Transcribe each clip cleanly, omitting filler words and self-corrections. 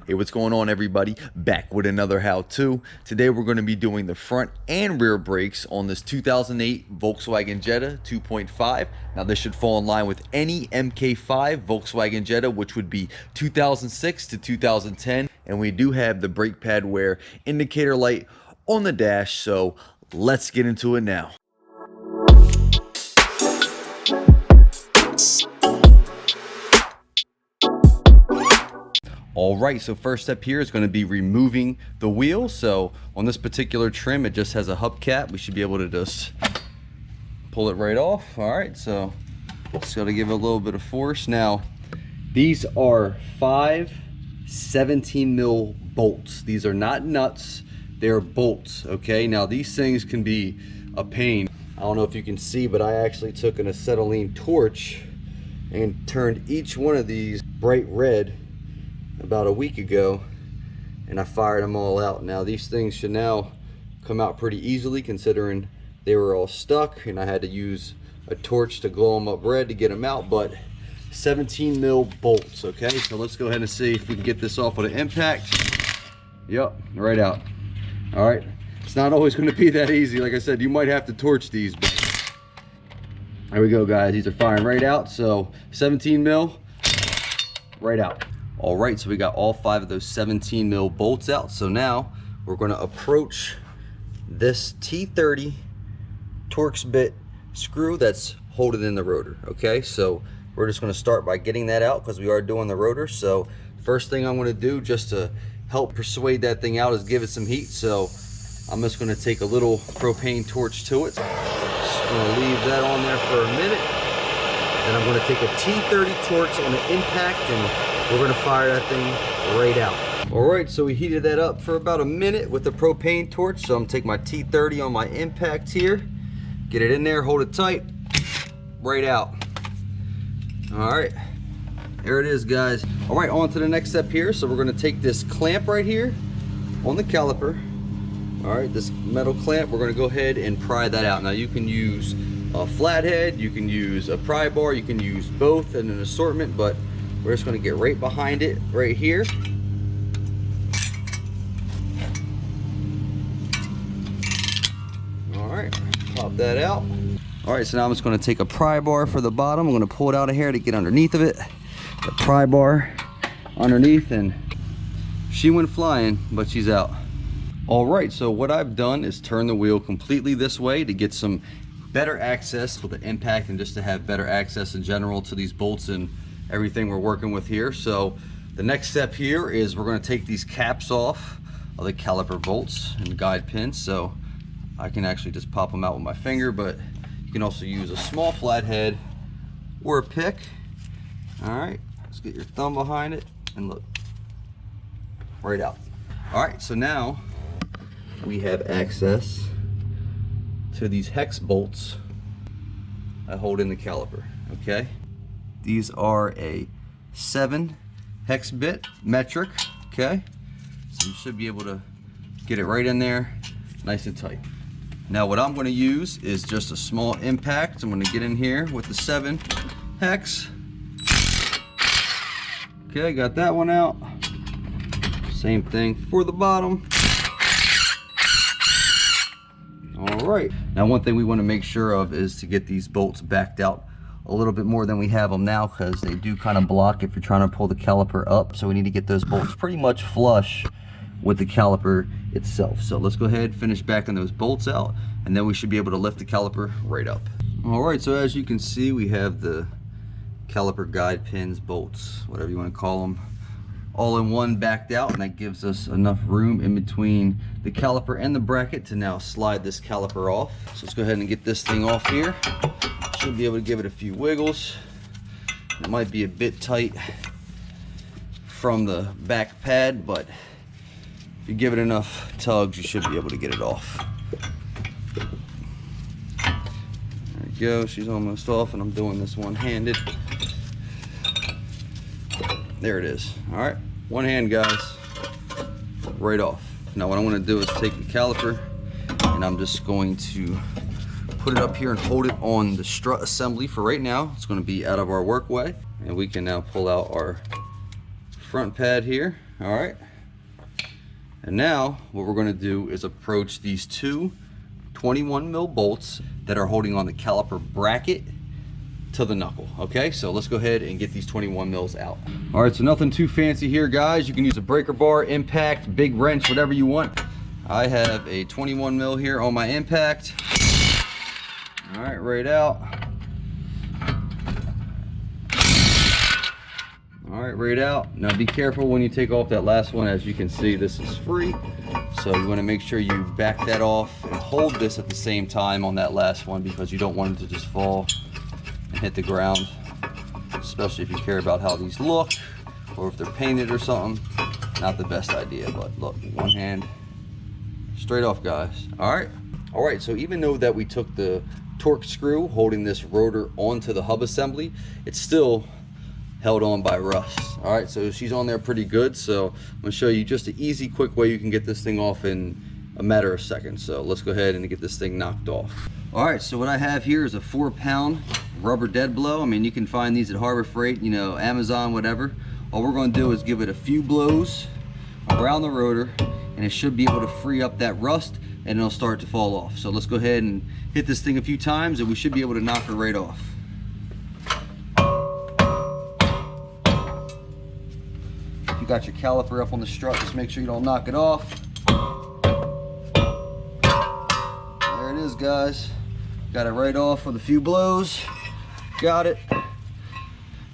Hey, what's going on, everybody? Back with another how-to. Today we're going to be doing the front and rear brakes on this 2008 Volkswagen Jetta 2.5. Now this should fall in line with any MK5 Volkswagen Jetta, which would be 2006 to 2010. And we do have the brake pad wear indicator light on the dash, so let's get into it now. All right, so first step here is going to be removing the wheel. So on this particular trim, it just has a hubcap. We should be able to just pull it right off. All right, so just got to give it a little bit of force. Now, these are 5 17 mil bolts. These are not nuts, they're bolts, okay? Now these things can be a pain. I don't know if you can see, but I actually took an acetylene torch and turned each one of these bright red about a week ago, and I fired them all out. Now these things should now come out pretty easily, considering they were all stuck and I had to use a torch to glow them up red to get them out. But 17 mil bolts, okay? So let's go ahead and see if we can get this off with an impact. Yep, right out. All right, it's not always going to be that easy. Like I said, you might have to torch these, but there we go, guys. These are firing right out. So 17 mil right out. All right, so we got all 5 of those 17 mil bolts out. So now we're going to approach this T30 Torx bit screw that's holding in the rotor. Okay, so we're just going to start by getting that out because we are doing the rotor. So first thing I'm going to do, just to help persuade that thing out, is give it some heat. So I'm just going to take a little propane torch to it. Just going to leave that on there for a minute. Then I'm going to take a T30 torch on the impact, and we're going to fire that thing right out. All right, so we heated that up for about a minute with the propane torch. So I'm going to take my T30 on my impact here, get it in there, hold it tight, right out. All right, there it is, guys. All right, on to the next step here. So we're going to take this clamp right here on the caliper. All right, this metal clamp, we're going to go ahead and pry that out. Now you can use a flathead, you can use a pry bar, you can use both in an assortment, but we're just going to get right behind it right here. All right, pop that out. All right, so now I'm just going to take a pry bar for the bottom. I'm going to pull it out of here to get underneath of it. The pry bar underneath, and she went flying, but she's out. All right, so what I've done is turn the wheel completely this way to get some better access with the impact, and just to have better access in general to these bolts and everything we're working with here. So the next step here is we're going to take these caps off of the caliper bolts and guide pins. So I can actually just pop them out with my finger, but you can also use a small flathead or a pick. All right, let's get your thumb behind it and look, right out. All right, so now we have access to these hex bolts that hold in the caliper, okay? These are a 7 hex bit metric, okay? So you should be able to get it right in there, nice and tight. Now what I'm going to use is just a small impact. I'm going to get in here with the 7 hex. Okay, got that one out. Same thing for the bottom. All right. Now one thing we want to make sure of is to get these bolts backed out a little bit more than we have them now, because they do kind of block if you're trying to pull the caliper up. So we need to get those bolts pretty much flush with the caliper itself. So let's go ahead, finish backing those bolts out, and then we should be able to lift the caliper right up. All right, so as you can see, we have the caliper guide pins, bolts, whatever you want to call them, all in one backed out, and that gives us enough room in between the caliper and the bracket to now slide this caliper off. So let's go ahead and get this thing off here. Should be able to give it a few wiggles. It might be a bit tight from the back pad, but if you give it enough tugs, you should be able to get it off. There we go, she's almost off, and I'm doing this one-handed. There it is. All right, one hand, guys, right off. Now what I want to do is take the caliper, and I'm just going to put it up here and hold it on the strut assembly for right now. It's going to be out of our work way, and we can now pull out our front pad here. All right. And now what we're going to do is approach these two 21 mil bolts that are holding on the caliper bracket to the knuckle. Okay, so let's go ahead and get these 21 mils out. All right, so nothing too fancy here, guys. You can use a breaker bar, impact, big wrench, whatever you want. I have a 21 mil here on my impact. All right, right out. All right, right out. Now be careful when you take off that last one. As you can see, this is free. So you want to make sure you back that off and hold this at the same time on that last one, because you don't want it to just fall and hit the ground, especially if you care about how these look or if they're painted or something. Not the best idea, but look, one hand straight off, guys. All right, so even though that we took the torque screw holding this rotor onto the hub assembly, it's still held on by rust. All right, so she's on there pretty good. So I'm gonna show you just an easy, quick way you can get this thing off in a matter of seconds. So let's go ahead and get this thing knocked off. All right, so what I have here is a 4-pound rubber dead blow. I mean, you can find these at Harbor Freight, you know, Amazon, whatever. All we're gonna do is give it a few blows around the rotor, and it should be able to free up that rust, and it'll start to fall off. So let's go ahead and hit this thing a few times, and we should be able to knock it right off. If you got your caliper up on the strut, just make sure you don't knock it off. There it is, guys. Got it right off with a few blows. Got it.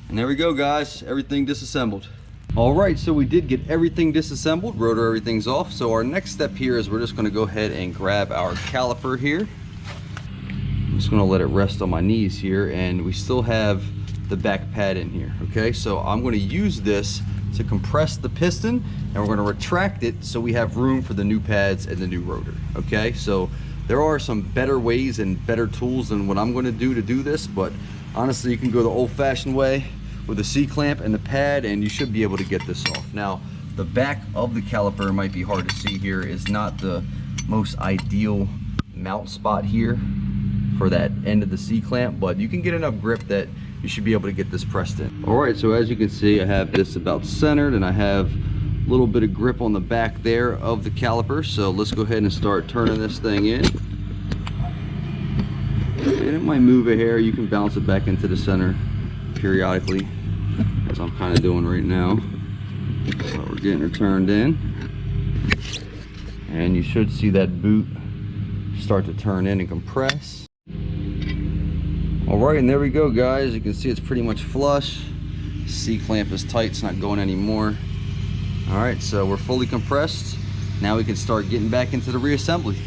And there we go, guys. Everything disassembled. All right, so we did get everything disassembled. Rotor, everything's off. So our next step here is we're just going to go ahead and grab our caliper here. I'm just going to let it rest on my knees here, and we still have the back pad in here. Okay, so I'm going to use this to compress the piston, and we're going to retract it so we have room for the new pads and the new rotor. Okay, so there are some better ways and better tools than what I'm going to do this, but honestly, you can go the old-fashioned way with a C-clamp and the pad, and you should be able to get this off. Now, the back of the caliper, might be hard to see here, is not the most ideal mount spot here for that end of the C-clamp, but you can get enough grip that you should be able to get this pressed in. All right, so as you can see, I have this about centered, and I have a little bit of grip on the back there of the caliper. So let's go ahead and start turning this thing in. And it might move a hair. You can bounce it back into the center periodically, as I'm kind of doing right now. So we're getting her turned in, and you should see that boot start to turn in and compress. All right, and there we go, guys. You can see it's pretty much flush. C-clamp is tight, it's not going anymore. All right, so we're fully compressed. Now we can start getting back into the reassembly.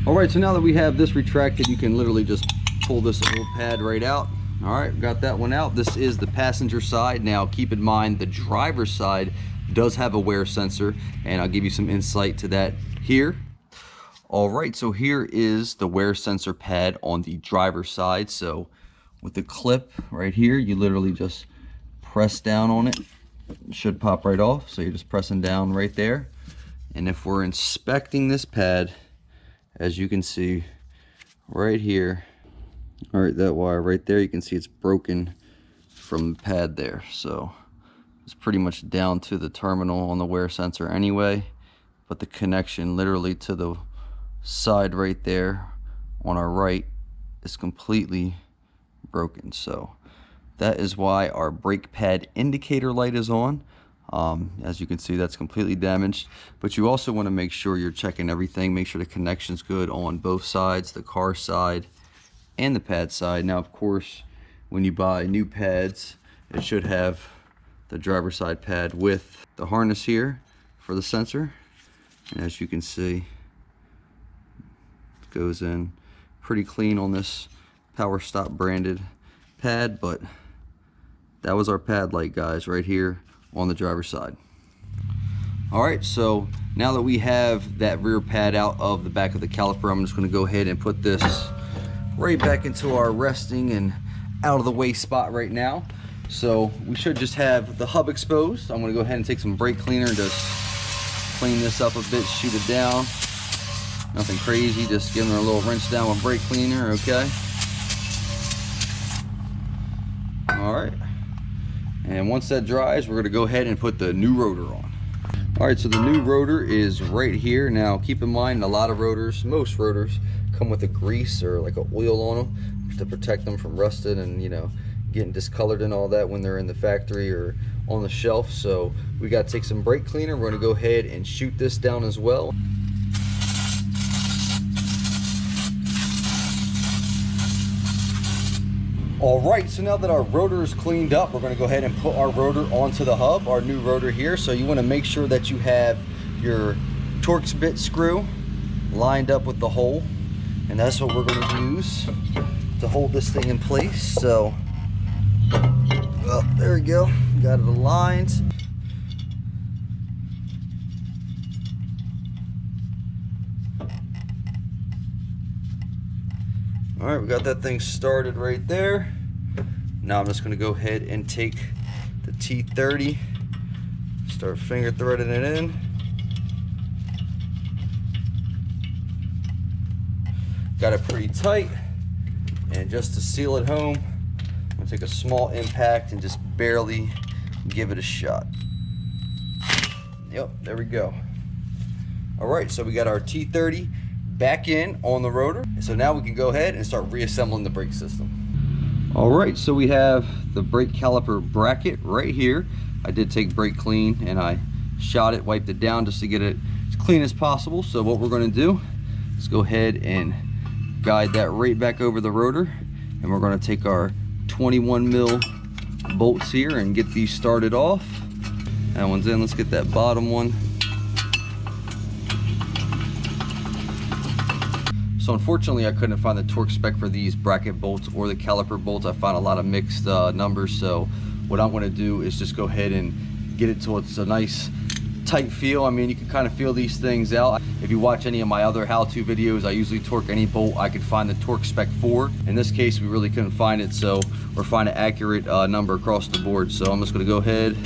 All right, so now that we have this retracted, you can literally just pull this old pad right out. All right, got that one out. This is the passenger side. Now keep in mind the driver's side does have a wear sensor, and I'll give you some insight to that here. All right, so here is the wear sensor pad on the driver's side. So with the clip right here, you literally just press down on it. It should pop right off. So you're just pressing down right there. And if we're inspecting this pad, as you can see right here, all right, that wire right there, you can see it's broken from the pad there. So it's pretty much down to the terminal on the wear sensor anyway, but the connection literally to the side right there on our right is completely broken. So that is why our brake pad indicator light is on. As you can see, that's completely damaged, but you also want to make sure you're checking everything, make sure the connection's good on both sides, the car side and the pad side. Now, of course, when you buy new pads, it should have the driver side pad with the harness here for the sensor. And as you can see, it goes in pretty clean on this Power Stop branded pad, but that was our pad light, guys, right here on the driver's side. All right, so now that we have that rear pad out of the back of the caliper, I'm just going to go ahead and put this right back into our resting and out of the way spot right now. So we should just have the hub exposed. I'm going to go ahead and take some brake cleaner and just clean this up a bit, shoot it down. Nothing crazy, just giving her a little rinse down with brake cleaner. Okay. All right. And once that dries, we're going to go ahead and put the new rotor on. All right, so the new rotor is right here. Now keep in mind, a lot of rotors, most rotors, come with a grease or like an oil on them to protect them from rusted and, you know, getting discolored and all that when they're in the factory or on the shelf. So we got to take some brake cleaner. We're going to go ahead and shoot this down as well. All right, so now that our rotor is cleaned up, we're going to go ahead and put our rotor onto the hub, our new rotor here. So you want to make sure that you have your Torx bit screw lined up with the hole, and that's what we're going to use to hold this thing in place. So, well, there we go, got it aligned. All right, we got that thing started right there. Now I'm just gonna go ahead and take the T30, start finger threading it in. Got it pretty tight, and just to seal it home, I'm gonna take a small impact and just barely give it a shot. Yep, there we go. All right, so we got our T30 back in on the rotor. So now we can go ahead and start reassembling the brake system. All right, so we have the brake caliper bracket right here. I did take brake clean and I shot it, wiped it down just to get it as clean as possible. So what we're going to do is go ahead and guide that right back over the rotor, and we're going to take our 21 mil bolts here and get these started off. That one's in. Let's get that bottom one. So unfortunately I couldn't find the torque spec for these bracket bolts or the caliper bolts. I found a lot of mixed numbers, so what I'm going to do is just go ahead and get it till it's a nice tight feel. I mean, you can kind of feel these things out. If you watch any of my other how-to videos, I usually torque any bolt I could find the torque spec for. In this case we really couldn't find it, so we're finding an accurate number across the board. So I'm just going to go ahead,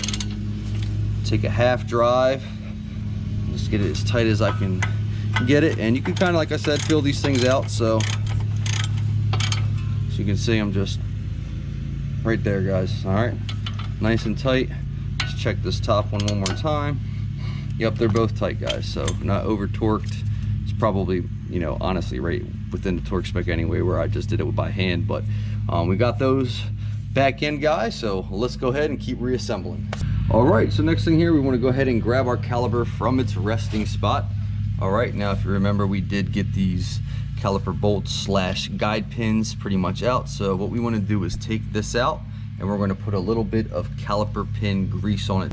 take a half drive, just get it as tight as I can get it, and you can kind of, like I said, feel these things out. So you can see I'm just right there, guys. All right, nice and tight. Let's check this top one more time. Yep, they're both tight, guys, so not over torqued. It's probably, you know, honestly right within the torque spec anyway, where I just did it by hand. But we got those back in, guys, so let's go ahead and keep reassembling. All right, so next thing here, we want to go ahead and grab our caliper from its resting spot. All right, now if you remember, we did get these caliper bolts slash guide pins pretty much out. So what we want to do is take this out, and we're going to put a little bit of caliper pin grease on it.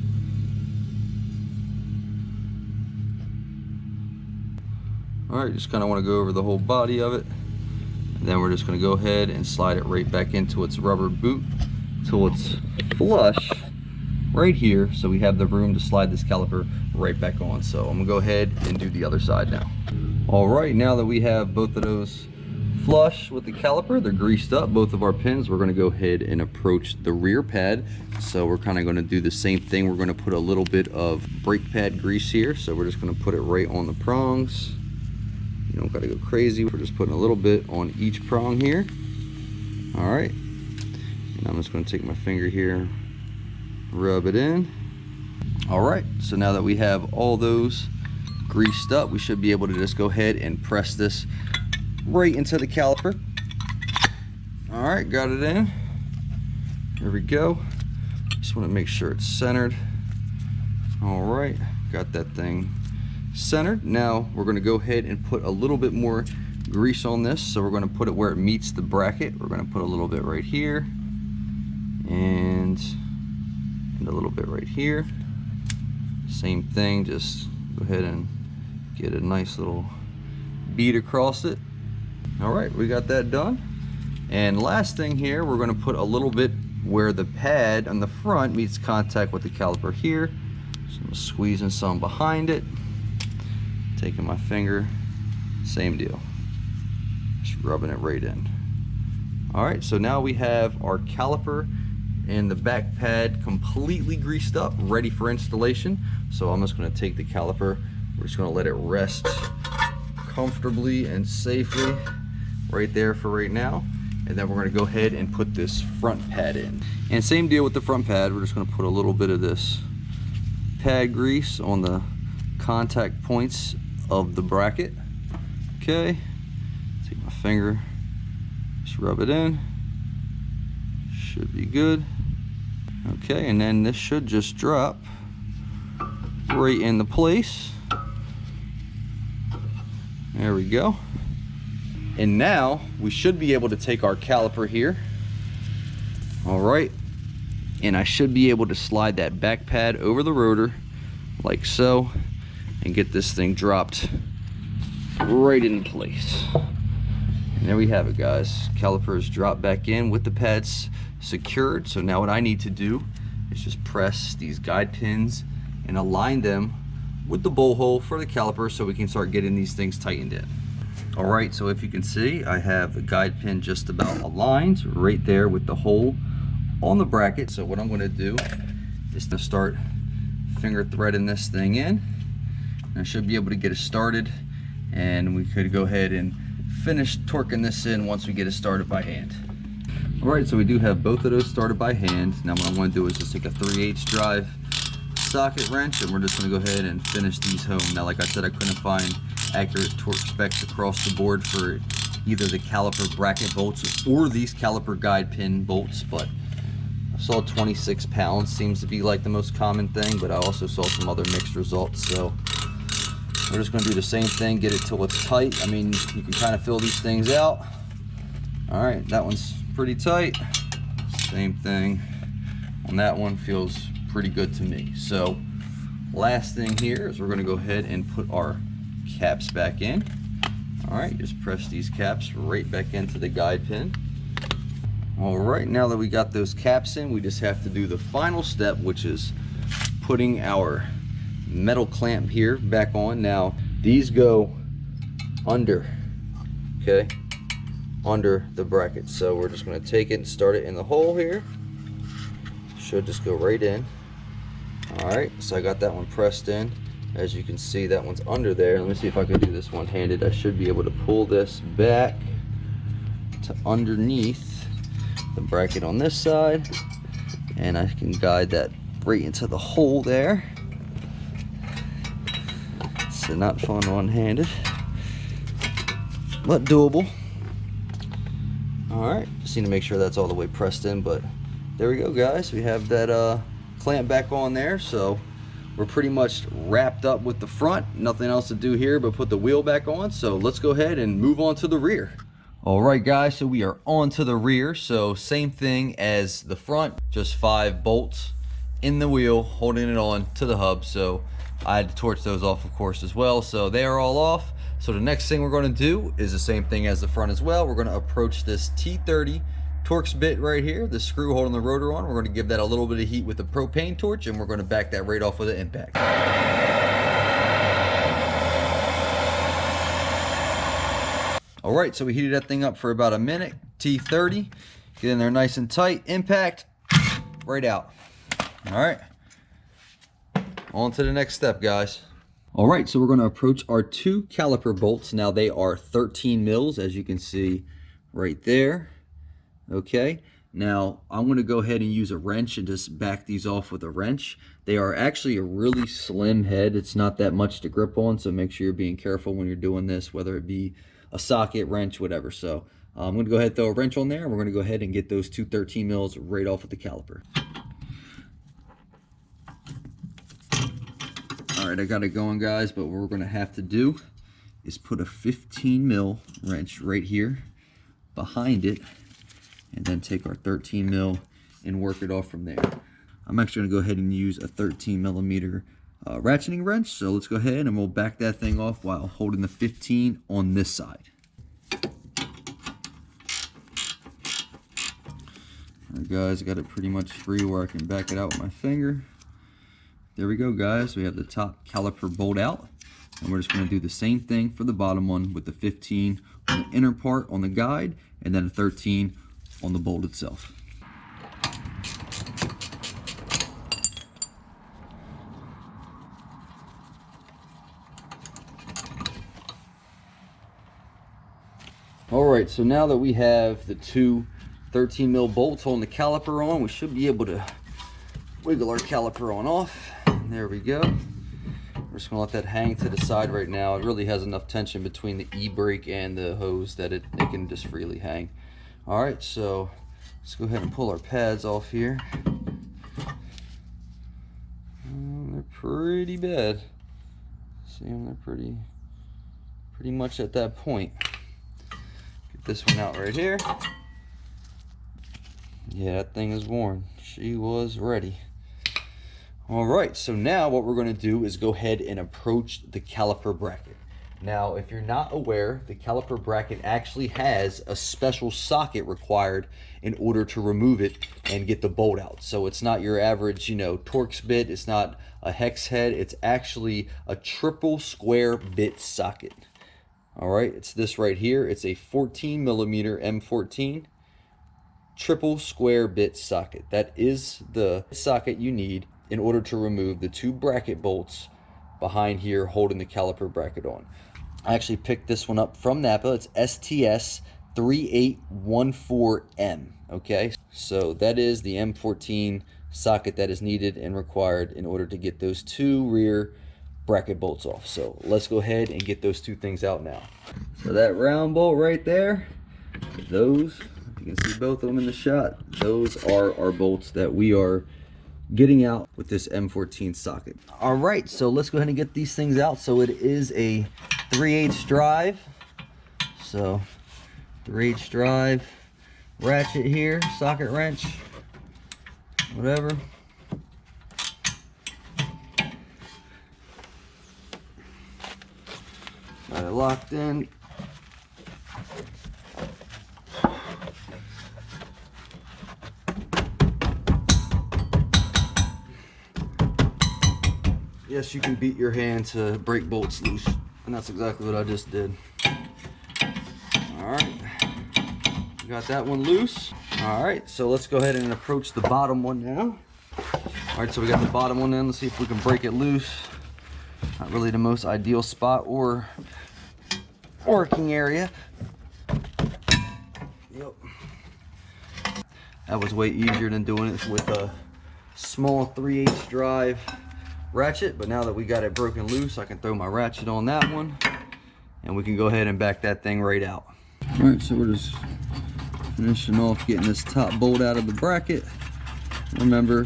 All right, just kind of want to go over the whole body of it, and then we're just going to go ahead and slide it right back into its rubber boot till it's flush right here, so we have the room to slide this caliper right back on. So I'm gonna go ahead and do the other side now. All right, now that we have both of those flush with the caliper, they're greased up, both of our pins, we're gonna go ahead and approach the rear pad. So we're kind of gonna do the same thing. We're gonna put a little bit of brake pad grease here. So we're just gonna put it right on the prongs. You don't gotta go crazy. We're just putting a little bit on each prong here. All right, and I'm just gonna take my finger here, rub it in. All right, so now that we have all those greased up, we should be able to just go ahead and press this right into the caliper. All right, got it in. There we go. Just want to make sure it's centered. All right, got that thing centered. Now we're going to go ahead and put a little bit more grease on this. So we're going to put it where it meets the bracket. We're going to put a little bit right here, and a little bit right here. Same thing, just go ahead and get a nice little bead across it. All right, we got that done. And last thing here, we're going to put a little bit where the pad on the front meets contact with the caliper here. So I'm squeezing some behind it, taking my finger, same deal, just rubbing it right in. All right, so now we have our caliper and the back pad completely greased up, ready for installation. So I'm just going to take the caliper, we're just going to let it rest comfortably and safely right there for right now, and then we're going to go ahead and put this front pad in. And same deal with the front pad, we're just going to put a little bit of this pad grease on the contact points of the bracket. Okay, take my finger, just rub it in. Should be good. Okay, and then this should just drop right into place. There we go. And now we should be able to take our caliper here. All right, and I should be able to slide that back pad over the rotor like so and get this thing dropped right in place. And there we have it, guys. Calipers drop back in with the pads secured. So now what I need to do is just press these guide pins and align them with the bowl hole for the caliper so we can start getting these things tightened in. All right, so if you can see, I have the guide pin just about aligned right there with the hole on the bracket. So what I'm going to do is to start finger threading this thing in. And I should be able to get it started, and we could go ahead and finish torquing this in once we get it started by hand. All right, so we do have both of those started by hand. Now what I want to do is just take a 3/8 drive socket wrench, and we're just going to go ahead and finish these home. Now, like I said, I couldn't find accurate torque specs across the board for either the caliper bracket bolts or these caliper guide pin bolts, but I saw 26 pounds seems to be like the most common thing, but I also saw some other mixed results. So we're just going to do the same thing, get it till it's tight. I mean, you can kind of feel these things out. All right, that one's pretty tight. Same thing on that one, feels pretty good to me. So last thing here is we're going to go ahead and put our caps back in. All right, just press these caps right back into the guide pin. All right, now that we got those caps in, we just have to do the final step, which is putting our metal clamp here back on. Now these go under, okay, under the bracket. So we're just going to take it and start it in the hole here. Should just go right in. All right, so I got that one pressed in. As you can see, that one's under there. Let me see if I can do this one-handed. I should be able to pull this back to underneath the bracket on this side, and I can guide that right into the hole there. So not fun one-handed, but doable. All right, just need to make sure that's all the way pressed in, but there we go, guys. We have that clamp back on there, so we're pretty much wrapped up with the front. Nothing else to do here but put the wheel back on. So let's go ahead and move on to the rear. All right, guys, so we are on to the rear. So same thing as the front, just 5 bolts in the wheel holding it on to the hub. So I had to torch those off, of course, as well. So they are all off. So the next thing we're going to do is the same thing as the front as well. We're going to approach this T30 Torx bit right here, the screw holding the rotor on. We're going to give that a little bit of heat with a propane torch, and we're going to back that right off with an impact. All right, so we heated that thing up for about a minute. T30, get in there nice and tight, impact, right out. All right, on to the next step, guys. All right, so we're going to approach our 2 caliper bolts. Now they are 13 mils, as you can see right there. Okay, now I'm going to go ahead and use a wrench and just back these off with a wrench. They are actually a really slim head. It's not that much to grip on, so make sure you're being careful when you're doing this, whether it be a socket, wrench, whatever. So I'm going to go ahead and throw a wrench on there, and we're going to go ahead and get those 2 13 mils right off with the caliper. All right, I got it going, guys, but what we're going to have to do is put a 15 mil wrench right here behind it, and then take our 13 mil and work it off from there. I'm actually going to go ahead and use a 13 millimeter ratcheting wrench. So let's go ahead and we'll back that thing off while holding the 15 on this side. All right, guys, I got it pretty much free where I can back it out with my finger. There we go, guys. We have the top caliper bolt out, and we're just going to do the same thing for the bottom one with the 15 on the inner part on the guide, and then a 13 on the bolt itself. All right, so now that we have the 2 13 mil bolts holding the caliper on, we should be able to wiggle our caliper on off. There we go. We're just gonna let that hang to the side right now. It really has enough tension between the e-brake and the hose that it can just freely hang. All right, so let's go ahead and pull our pads off here. They're pretty bad. See them? They're pretty much at that point. Get this one out right here. Yeah, that thing is worn. She was ready. All right, so now what we're going to do is go ahead and approach the caliper bracket. Now, if you're not aware, the caliper bracket actually has a special socket required in order to remove it and get the bolt out. So it's not your average, Torx bit. It's not a hex head. It's actually a triple square bit socket. All right, it's this right here. It's a 14 millimeter M14 triple square bit socket. That is the socket you need in order to remove the two bracket bolts behind here holding the caliper bracket on. I actually picked this one up from Napa. It's STS 3814M. Okay, so that is the M14 socket that is needed and required in order to get those two rear bracket bolts off. So let's go ahead and get those two things out now. So that round bolt right there, those, you can see both of them in the shot, those are our bolts that we are getting out with this M14 socket. All right, so let's go ahead and get these things out. So it is a 3/8 drive. So 3/8 drive ratchet here, socket wrench, whatever. Got it locked in. Yes, you can beat your hand to break bolts loose, and that's exactly what I just did. All right, got that one loose. All right, so let's go ahead and approach the bottom one now. All right, so we got the bottom one in. Let's see if we can break it loose. Not really the most ideal spot or working area. Yep. That was way easier than doing it with a small 3/8 drive ratchet, but now that we got it broken loose, I can throw my ratchet on that one and we can go ahead and back that thing right out. All right, so we're just finishing off getting this top bolt out of the bracket. Remember,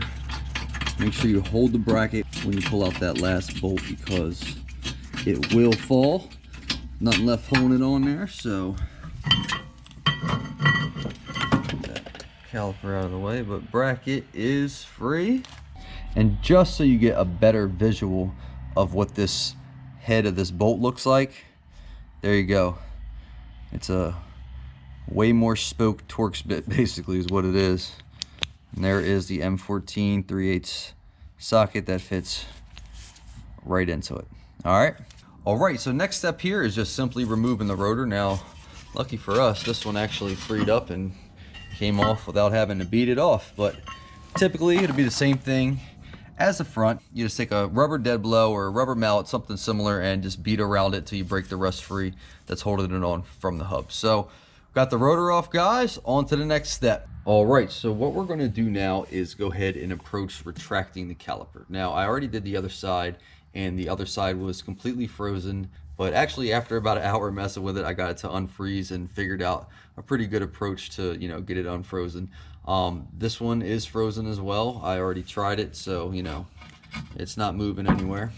make sure you hold the bracket when you pull out that last bolt because it will fall. Nothing left holding it on there, so get that caliper out of the way, but bracket is free. And just so you get a better visual of what this head of this bolt looks like, there you go. It's a way more spoke Torx bit, basically, is what it is. And there is the M14 3/8 socket that fits right into it. All right, so next step here is just simply removing the rotor. Now, lucky for us, this one actually freed up and came off without having to beat it off. But typically, it'll be the same thing as the front. You just take a rubber dead blow or a rubber mallet, something similar, and just beat around it till you break the rust free that's holding it on from the hub. So got the rotor off, guys. On to the next step. All right, so what we're going to do now is go ahead and approach retracting the caliper. Now, I already did the other side, and the other side was completely frozen, but actually after about an hour messing with it, I got it to unfreeze and figured out a pretty good approach to, get it unfrozen. This one is frozen as well. I already tried it, so it's not moving anywhere.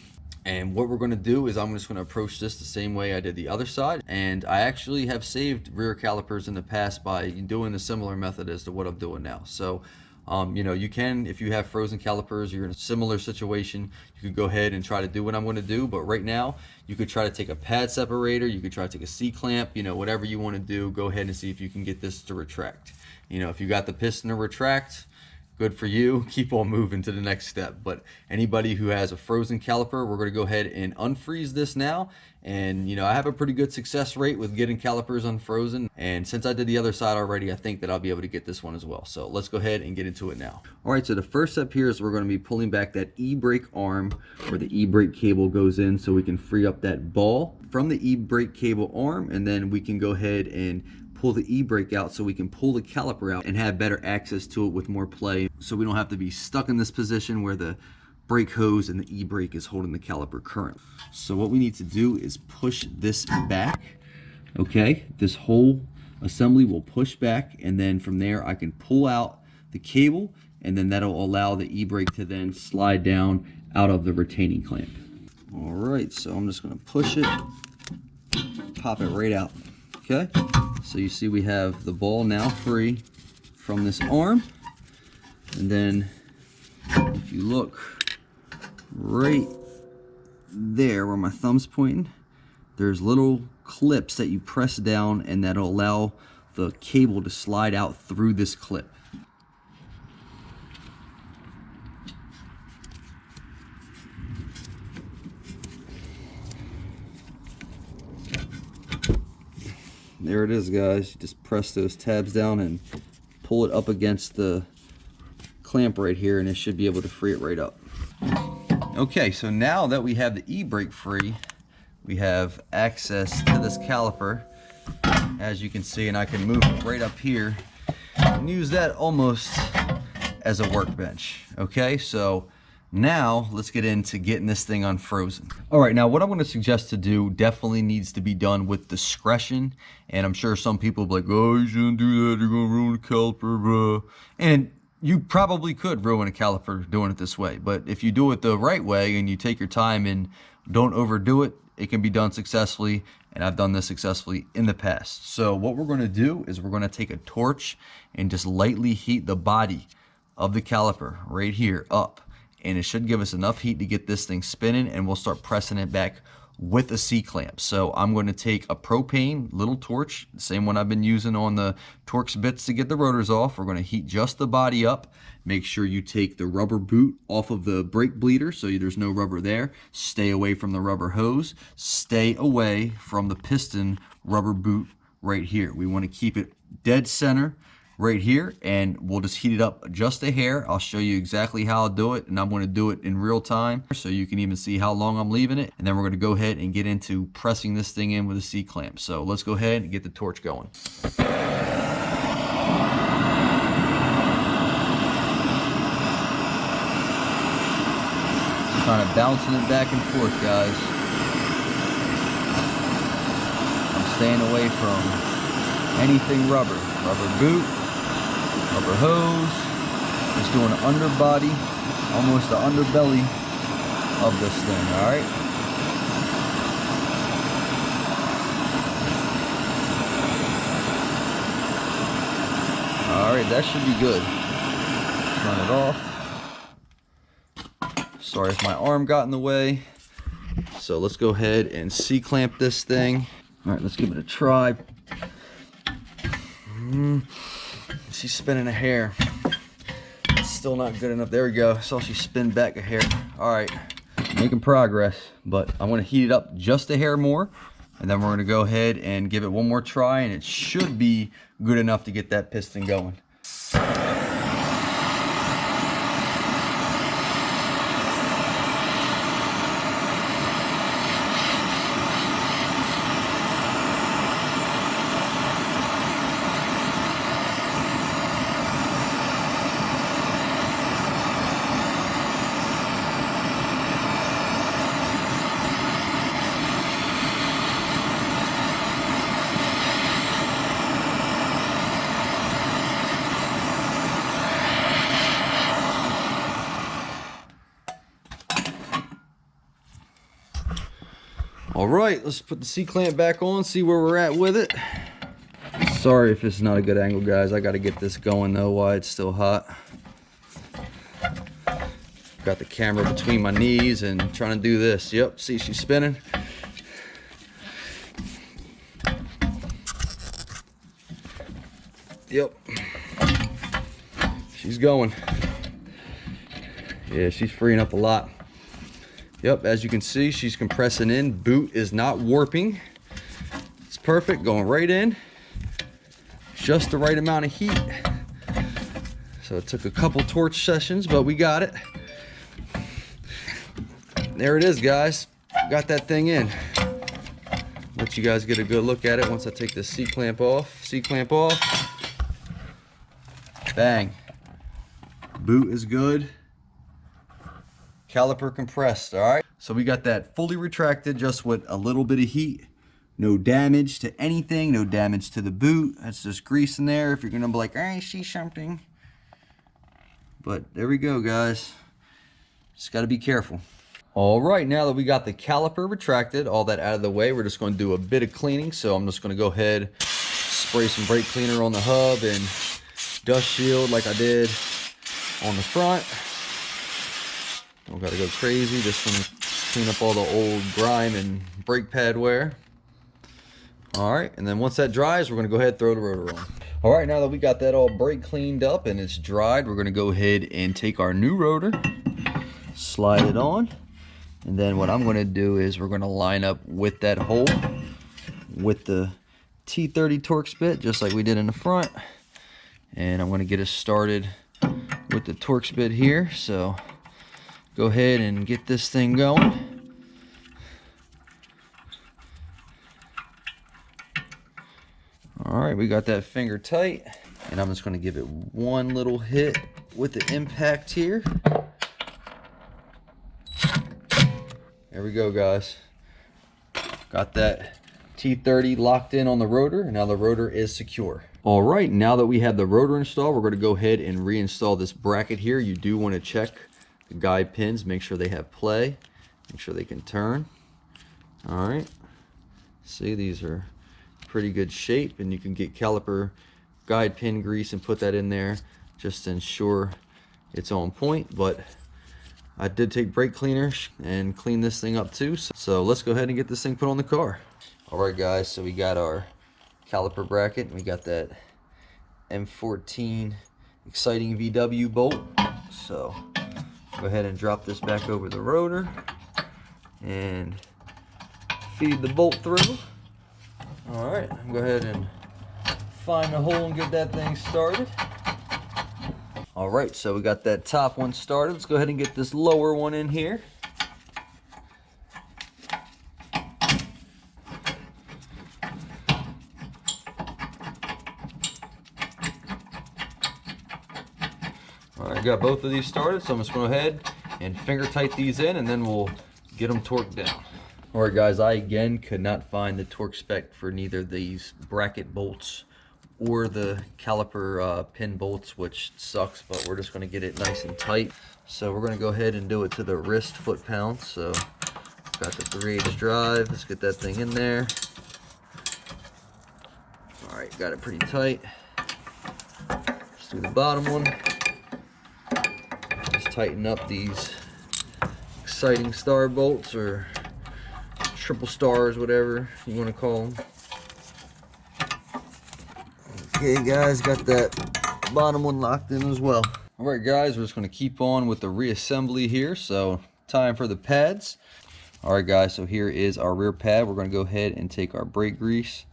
And what we're going to do is I'm just going to approach this the same way I did the other side. And I actually have saved rear calipers in the past by doing a similar method as to what I'm doing now. So you can, if you have frozen calipers, you're in a similar situation, you could go ahead and try to do what I'm going to do. But right now, you could try to take a pad separator, you could try to take a C-clamp, whatever you want to do, go ahead and see if you can get this to retract. If you got the piston to retract, good for you. Keep on moving to the next step. But anybody who has a frozen caliper, we're going to go ahead and unfreeze this now. And I have a pretty good success rate with getting calipers unfrozen. And since I did the other side already, I think that I'll be able to get this one as well. So let's go ahead and get into it now. All right, so the first step here is we're going to be pulling back that e-brake arm where the e-brake cable goes in so we can free up that ball from the e-brake cable arm. And then we can go ahead and pull the e-brake out so we can pull the caliper out and have better access to it with more play, so we don't have to be stuck in this position where the brake hose and the e-brake is holding the caliper current. So what we need to do is push this back. Okay, this whole assembly will push back, and then from there I can pull out the cable, and then that'll allow the e-brake to then slide down out of the retaining clamp. All right, so I'm just going to push it, pop it right out. Okay, so you see we have the ball now free from this arm, and then if you look right there where my thumb's pointing, there's little clips that you press down, and that'll allow the cable to slide out through this clip. There it is, guys. You just press those tabs down and pull it up against the clamp right here, and it should be able to free it right up. Okay, so now that we have the e-brake free, we have access to this caliper, as you can see, and I can move it right up here and use that almost as a workbench. Okay, so now let's get into getting this thing unfrozen. All right, now what I'm going to suggest to do definitely needs to be done with discretion, and I'm sure some people will be like, oh, you shouldn't do that, you're going to ruin the caliper, bro. And you probably could ruin a caliper doing it this way, but if you do it the right way and you take your time and don't overdo it, it can be done successfully, and I've done this successfully in the past. So what we're going to do is we're going to take a torch and just lightly heat the body of the caliper right here up, and it should give us enough heat to get this thing spinning, and we'll start pressing it back with a C-clamp. So I'm going to take a propane little torch, the same one I've been using on the Torx bits to get the rotors off. We're going to heat just the body up. Make sure you take the rubber boot off of the brake bleeder so there's no rubber there. Stay away from the rubber hose. Stay away from the piston rubber boot right here. We want to keep it dead center right here, and we'll just heat it up just a hair. I'll show you exactly how I'll do it, and I'm going to do it in real time so you can even see how long I'm leaving it, and then we're going to go ahead and get into pressing this thing in with a C-clamp. So let's go ahead and get the torch going. Kind of bouncing it back and forth, guys. I'm staying away from anything rubber. Rubber boot, rubber hose, just doing an underbody, almost the underbelly of this thing, all right? All right, that should be good. Turn it off. Sorry if my arm got in the way. So let's go ahead and C-clamp this thing. All right, let's give it a try. She's spinning a hair. It's still not good enough. There we go. So she spin back a hair. All right, making progress, but I'm going to heat it up just a hair more, and then we're going to go ahead and give it one more try, and it should be good enough to get that piston going. All right, let's put the C-clamp back on, see where we're at with it. Sorry if it's not a good angle, guys. I got to get this going though while it's still hot. Got the camera between my knees and trying to do this. Yep, see, she's spinning. Yep, she's going. Yeah, she's freeing up a lot. Yep, as you can see, she's compressing in. Boot is not warping. It's perfect, going right in. Just the right amount of heat. So it took a couple torch sessions, but we got it. There it is, guys. Got that thing in. Let you guys get a good look at it once I take this C-clamp off. C-clamp off. Bang. Boot is good. caliper compressed. All right, so we got that fully retracted, just with a little bit of heat. No damage to anything, no damage to the boot. That's just grease in there if you're gonna be like, I see something. But there we go, guys. Just gotta be careful. All right, now that we got the caliper retracted, all that out of the way, we're just gonna do a bit of cleaning. So I'm just gonna go ahead, spray some brake cleaner on the hub and dust shield like I did on the front. Don't gotta go crazy, just gonna clean up all the old grime and brake pad wear. All right, and then once that dries, we're gonna go ahead and throw the rotor on. All right, now that we got that all brake cleaned up and it's dried, we're gonna go ahead and take our new rotor, slide it on, and then what I'm gonna do is we're gonna line up with that hole with the T30 Torx bit, just like we did in the front. And I'm gonna get us started with the Torx bit here. So go ahead and get this thing going. All right, we got that finger tight, and I'm just gonna give it one little hit with the impact here. There we go, guys. Got that T30 locked in on the rotor, and now the rotor is secure. All right, now that we have the rotor installed, we're gonna go ahead and reinstall this bracket here. You do wanna check the guide pins, make sure they have play, make sure they can turn. All right, see, these are pretty good shape, and you can get caliper guide pin grease and put that in there just to ensure it's on point. But I did take brake cleaner and clean this thing up too, so let's go ahead and get this thing put on the car. All right, guys, so we got our caliper bracket, and we got that M14 exciting VW bolt. So go ahead and drop this back over the rotor and feed the bolt through. All right, go ahead and find the hole and get that thing started. All right, so we got that top one started. Let's go ahead and get this lower one in here. All right, got both of these started, so I'm just going to go ahead and finger tight these in, and then we'll get them torqued down. All right, guys, I again could not find the torque spec for neither these bracket bolts or the caliper pin bolts, which sucks, but we're just going to get it nice and tight. So we're going to go ahead and do it to the wrist foot-pounds. So got the 3/8 drive. Let's get that thing in there. All right, got it pretty tight. Let's do the bottom one. Just tighten up these exciting star bolts, or triple stars, whatever you want to call them. Okay, guys, got that bottom one locked in as well. All right, guys, we're just going to keep on with the reassembly here. So time for the pads. All right, guys, so here is our rear pad. We're going to go ahead and take our brake grease,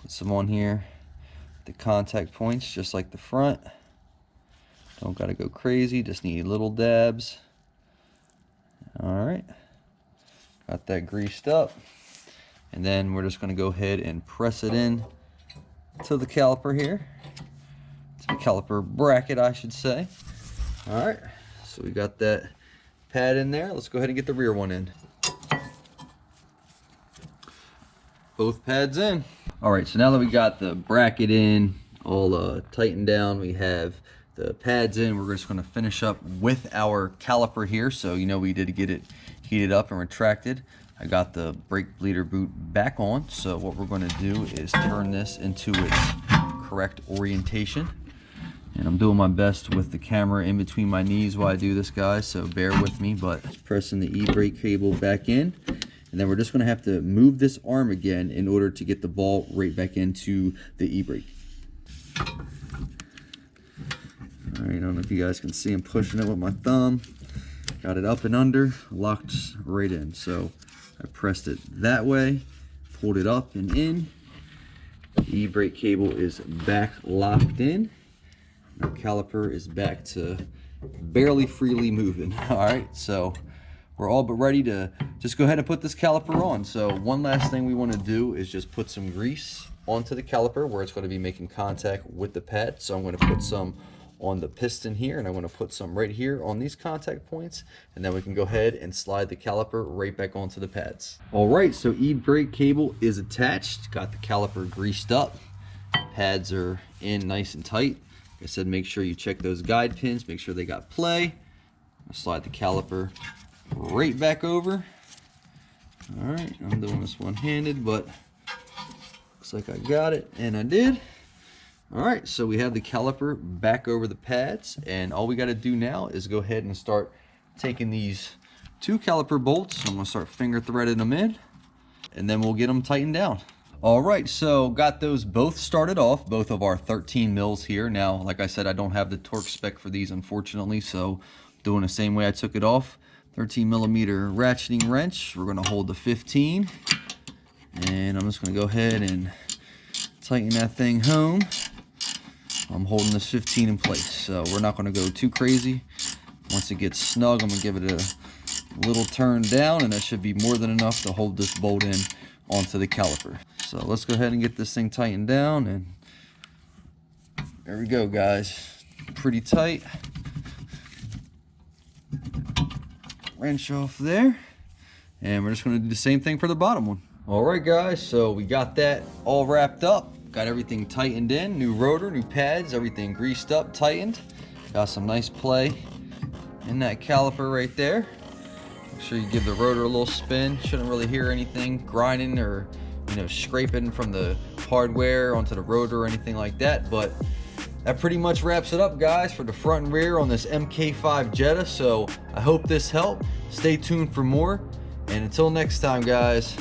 put some on here, the contact points just like the front. Don't got to go crazy, just need little dabs. All right, got that greased up, and then we're just going to go ahead and press it in to the caliper here, to the caliper bracket, I should say. All right, so we got that pad in there. Let's go ahead and get the rear one in. Both pads in. All right, so now that we got the bracket in, all tightened down, we have the pads in, we're just going to finish up with our caliper here. So you know, we did get it heated up and retracted. I got the brake bleeder boot back on, so what we're going to do is turn this into its correct orientation. And I'm doing my best with the camera in between my knees while I do this, guys, so bear with me. But pressing the e-brake cable back in, and then we're just going to have to move this arm again in order to get the ball right back into the e-brake. All right, I don't know if you guys can see, I'm pushing it with my thumb. Got it up and under, locked right in. So I pressed it that way, pulled it up and in. The e-brake cable is back locked in. Our caliper is back to barely freely moving. All right, so we're all but ready to just go ahead and put this caliper on. So one last thing we want to do is just put some grease onto the caliper where it's going to be making contact with the pad. So I'm going to put some on the piston here, and I'm going to put some right here on these contact points, and then we can go ahead and slide the caliper right back onto the pads. All right, so e-brake cable is attached. Got the caliper greased up. Pads are in nice and tight. Like I said, make sure you check those guide pins, make sure they got play. I'll slide the caliper right back over. All right, I'm doing this one-handed, but looks like I got it, and I did. All right, so we have the caliper back over the pads, and all we got to do now is go ahead and start taking these 2 caliper bolts. I'm going to start finger threading them in, and then we'll get them tightened down. All right, so got those both started off, both of our 13 mils here. Now, like I said, I don't have the torque spec for these, unfortunately, so doing the same way I took it off. 13 millimeter ratcheting wrench. We're going to hold the 15, and I'm just going to go ahead and tighten that thing home. I'm holding this 15 in place, so we're not going to go too crazy. Once it gets snug, I'm going to give it a little turn down, and that should be more than enough to hold this bolt in onto the caliper. So let's go ahead and get this thing tightened down, and there we go, guys. Pretty tight. Wrench off there, and we're just going to do the same thing for the bottom one. All right, guys, so we got that all wrapped up. Got everything tightened in, new rotor, new pads, everything greased up, tightened. Got some nice play in that caliper right there. Make sure you give the rotor a little spin. Shouldn't really hear anything grinding or, you know, scraping from the hardware onto the rotor or anything like that. But that pretty much wraps it up, guys, for the front and rear on this MK5 Jetta. So I hope this helped. Stay tuned for more, and until next time, guys.